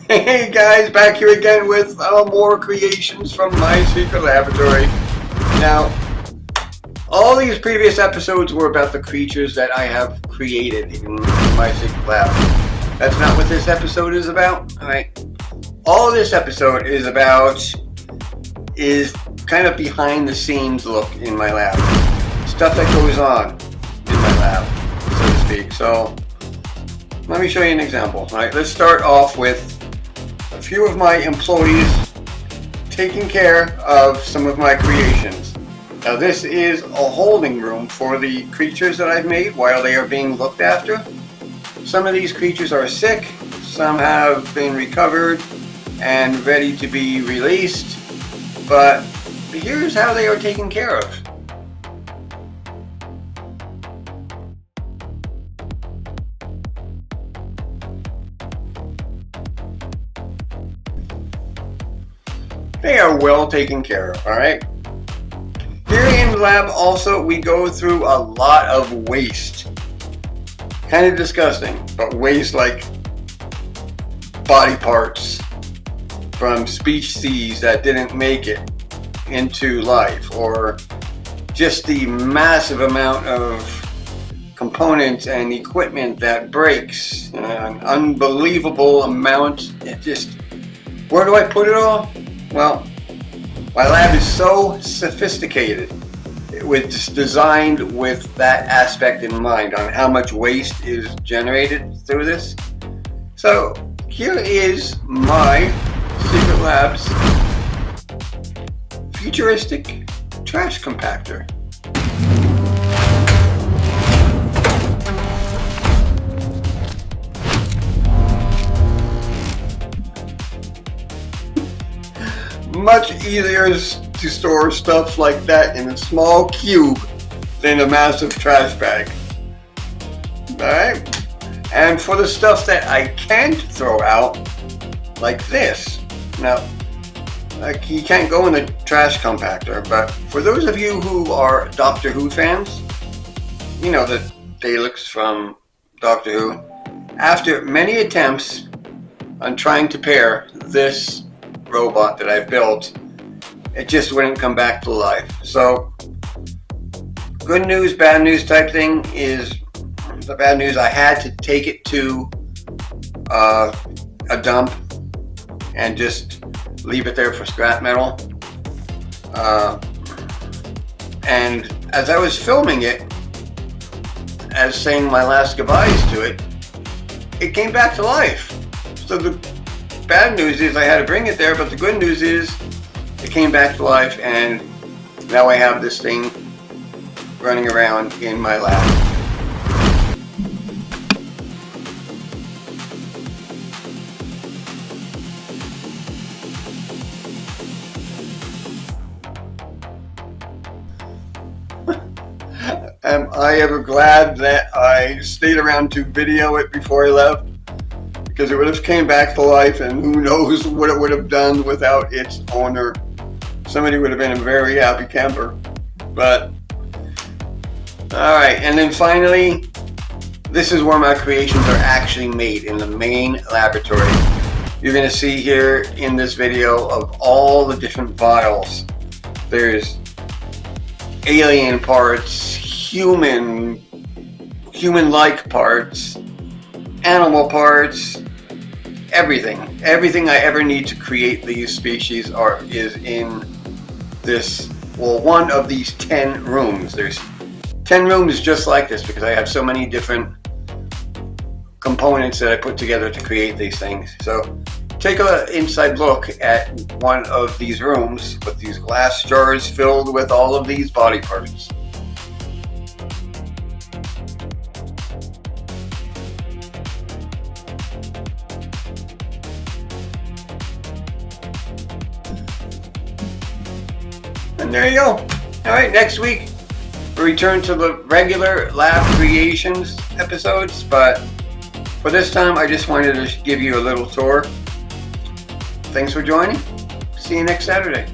Hey guys, back here again with more creations from my secret laboratory. Now, all these previous episodes were about the creatures that I have created in my secret lab. That's not what this episode is about. Alright. All this episode is kind of behind the scenes look in my lab. Stuff that goes on in my lab, so to speak. So, let me show you an example. Alright, let's start off with a few of my employees taking care of some of my creations. Now this is a holding room for the creatures that I've made while they are being looked after. Some of these creatures are sick, some have been recovered and ready to be released, but here's how they are taken care of. They are well taken care of, alright? Here in the lab also we go through a lot of waste. Kind of disgusting, but waste like body parts from species that didn't make it into life, or just the massive amount of components and equipment that breaks. An unbelievable amount. It just, where do I put it all? Well, my lab is so sophisticated. It was designed with that aspect in mind on how much waste is generated through this. So here is my secret lab's futuristic trash compactor. Much easier to store stuff like that in a small cube than a massive trash bag. Alright? And for the stuff that I can't throw out, like this. Now, like, you can't go in the trash compactor, but for those of you who are Doctor Who fans, you know the Daleks from Doctor Who. After many attempts on trying to pair this robot that I've built, it just wouldn't come back to life. So, good news, bad news type thing is, the bad news, I had to take it to a dump and just leave it there for scrap metal. And as I was filming it, as saying my last goodbyes to it, it came back to life. So the bad news is I had to bring it there, but the good news is it came back to life, and now I have this thing running around in my lab. Am I ever glad that I stayed around to video it before I left? Because it would have came back to life, and who knows what it would have done without its owner. Somebody would have been a very happy camper. But, alright, and then finally, this is where my creations are actually made, in the main laboratory. You're going to see here in this video of all the different vials. There's alien parts, human-like parts, animal parts, everything I ever need to create these species is in this, well, one of these 10 rooms. There's 10 rooms just like this because I have so many different components that I put together to create these things. So take an inside look at one of these rooms with these glass jars filled with all of these body parts. And there you go. Alright, next week we return to the regular lab creations episodes, but for this time I just wanted to give you a little tour. Thanks for joining. See you next Saturday.